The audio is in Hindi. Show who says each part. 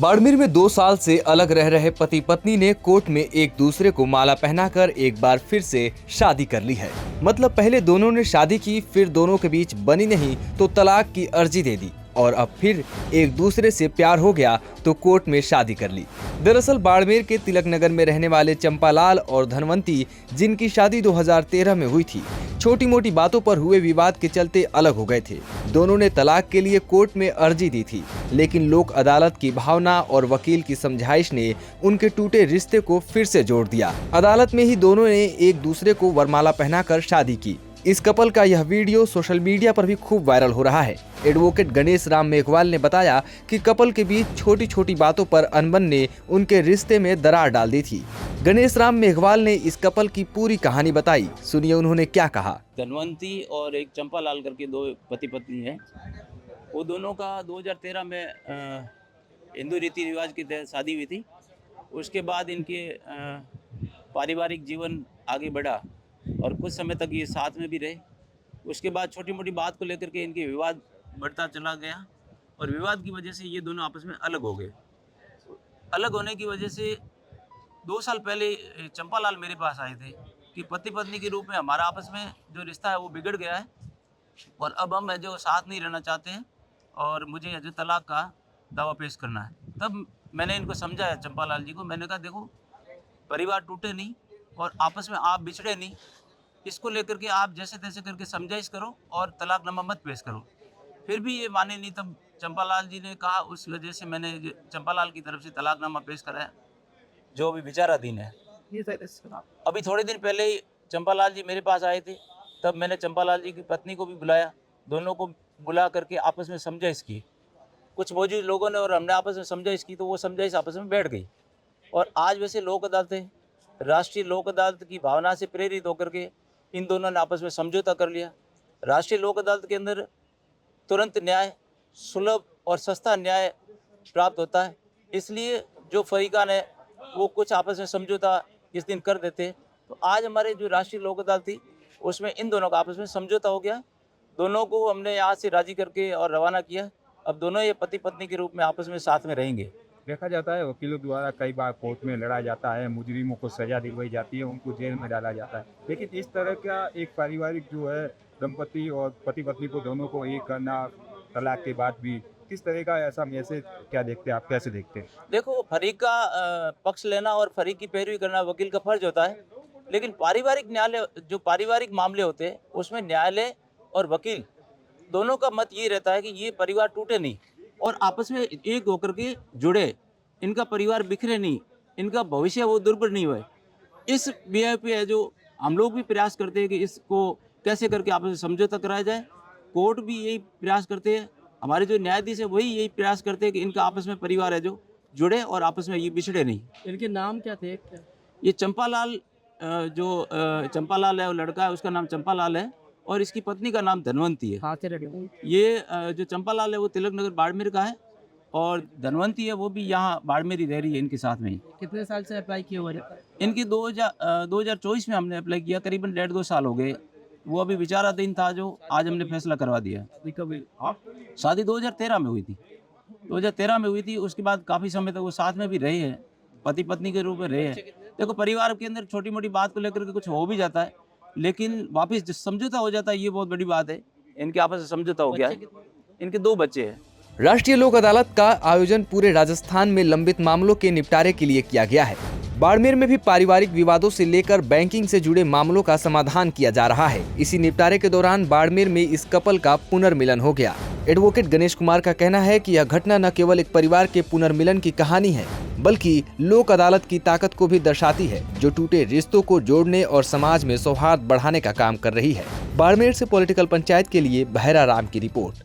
Speaker 1: बाड़मेर में 2 साल से अलग रह रहे पति पत्नी ने कोर्ट में एक दूसरे को माला पहनाकर एक बार फिर से शादी कर ली है। मतलब पहले दोनों ने शादी की, फिर दोनों के बीच बनी नहीं तो तलाक की अर्जी दे दी और अब फिर एक दूसरे से प्यार हो गया तो कोर्ट में शादी कर ली। दरअसल बाड़मेर के तिलक नगर में रहने वाले चंपालाल और धनवंती, जिनकी शादी 2013 में हुई थी, छोटी मोटी बातों पर हुए विवाद के चलते अलग हो गए थे। दोनों ने तलाक के लिए कोर्ट में अर्जी दी थी, लेकिन लोक अदालत की भावना और वकील की समझाइश ने उनके टूटे रिश्ते को फिर से जोड़ दिया। अदालत में ही दोनों ने एक दूसरे को वरमाला पहनाकर शादी की। इस कपल का यह वीडियो सोशल मीडिया पर भी खूब वायरल हो रहा है। एडवोकेट गणेश राम मेघवाल ने बताया कि कपल के बीच छोटी छोटी बातों पर अनबन ने उनके रिश्ते में दरार डाल दी थी। गणेश राम मेघवाल ने इस कपल की पूरी कहानी बताई। सुनिए उन्होंने क्या कहा।
Speaker 2: धनवंती और एक चंपालाल करके दो पति पत्नी हैं। वो दोनों का 2013 में हिंदू रीति रिवाज के तहत शादी हुई थी। उसके बाद इनके पारिवारिक जीवन आगे बढ़ा और कुछ समय तक ये साथ में भी रहे। उसके बाद छोटी मोटी बात को लेकर के इनके विवाद बढ़ता चला गया और विवाद की वजह से ये दोनों आपस में अलग हो गए। अलग होने की वजह से 2 साल पहले चंपालाल मेरे पास आए थे कि पति पत्नी के रूप में हमारा आपस में जो रिश्ता है वो बिगड़ गया है और अब हम जो साथ नहीं रहना चाहते हैं और मुझे जो तलाक का दावा पेश करना है। तब मैंने इनको समझाया, चंपालाल जी को, मैंने कहा देखो, परिवार टूटे नहीं और आपस में आप बिछड़े नहीं, इसको लेकर के आप जैसे तैसे करके समझाइश करो और तलाकनामा मत पेश करो। फिर भी ये माने नहीं। तब चंपालाल जी ने कहा, उस वजह से मैंने चंपालाल की तरफ से तलाकनामा पेश कराया, जो अभी विचाराधीन है। अभी थोड़े दिन पहले ही चंपालाल जी मेरे पास आए थे। तब मैंने चंपालाल जी की पत्नी को भी बुलाया, दोनों को बुला करके आपस में समझाइश की। कुछ मौजूद लोगों ने और हमने आपस में समझाइश की तो वो समझाइश आपस में बैठ गई। और आज वैसे लोक अदालतें, राष्ट्रीय लोक अदालत की भावना से प्रेरित होकर के इन दोनों ने आपस में समझौता कर लिया। राष्ट्रीय लोक अदालत के अंदर तुरंत न्याय, सुलभ और सस्ता न्याय प्राप्त होता है। इसलिए जो फरीकान है वो कुछ आपस में समझौता इस दिन कर देते। तो आज हमारे जो राष्ट्रीय लोक अदालत थी उसमें इन दोनों का आपस में समझौता हो गया। दोनों को हमने यहाँ से राजी करके और रवाना किया। अब दोनों ये पति पत्नी के रूप में आपस में साथ में रहेंगे।
Speaker 3: देखा जाता है वकीलों द्वारा कई बार कोर्ट में लड़ा जाता है, मुजरिमों को सजा दिलवाई जाती है, उनको जेल में डाला जाता है। लेकिन इस तरह का एक पारिवारिक जो है दंपति और पति पत्नी को दोनों को एक करना तलाक के बाद भी, किस तरह का ऐसा मैसेज क्या देखते हैं आप, कैसे देखते हैं?
Speaker 2: देखो, फरीक का पक्ष लेना और फरीक की पैरवी करना वकील का फर्ज होता है, लेकिन पारिवारिक न्यायालय, जो पारिवारिक मामले होते हैं उसमें न्यायालय और वकील दोनों का मत ये रहता है कि ये परिवार टूटे नहीं और आपस में एक होकर के जुड़े, इनका परिवार बिखरे नहीं, इनका भविष्य वो दुर्बल नहीं हुए। इस विषय पे है जो हम लोग भी प्रयास करते हैं कि इसको कैसे करके आपस में समझौता कराया जाए। कोर्ट भी यही प्रयास करते हैं, हमारे जो न्यायाधीश है वही यही प्रयास करते हैं कि इनका आपस में परिवार है जो जुड़े और आपस में ये बिछड़े नहीं।
Speaker 4: इनके नाम क्या थे?
Speaker 2: ये चंपालाल, जो चंपालाल है वो लड़का है, उसका नाम चंपालाल है और इसकी पत्नी का नाम धनवंती है। ये जो चंपालाल है वो तिलक नगर बाड़मेर का है और धनवंती है वो भी यहाँ बाड़मेर ही रह रही है इनके साथ में ही।
Speaker 4: कितने साल से अप्लाई किया हुआ है?
Speaker 2: इनकी 2024 में हमने अप्लाई किया, करीबन 1.5-2 साल हो गए। वो अभी विचाराधीन था, जो आज हमने फैसला करवा दिया। शादी 2013 में हुई थी। 2013 में हुई थी। उसके बाद काफ़ी समय तक वो साथ में भी रहे हैं, पति पत्नी के रूप में रहे हैं। देखो, परिवार के अंदर छोटी मोटी बात को लेकर के कुछ हो भी जाता है, लेकिन वापस समझौता हो जाता है, ये बहुत बड़ी बात है। इनके आपस में समझौता हो गया है। इनके 2 बच्चे हैं।
Speaker 1: राष्ट्रीय लोक अदालत का आयोजन पूरे राजस्थान में लंबित मामलों के निपटारे के लिए किया गया है। बाड़मेर में भी पारिवारिक विवादों से लेकर बैंकिंग से जुड़े मामलों का समाधान किया जा रहा है। इसी निपटारे के दौरान बाड़मेर में इस कपल का पुनर्मिलन हो गया। एडवोकेट गणेश कुमार का कहना है कि यह घटना न केवल एक परिवार के पुनर्मिलन की कहानी है, बल्कि लोक अदालत की ताकत को भी दर्शाती है, जो टूटे रिश्तों को जोड़ने और समाज में सौहार्द बढ़ाने का काम कर रही है। बाड़मेर से पॉलिटिकल पंचायत के लिए बहरा राम की रिपोर्ट।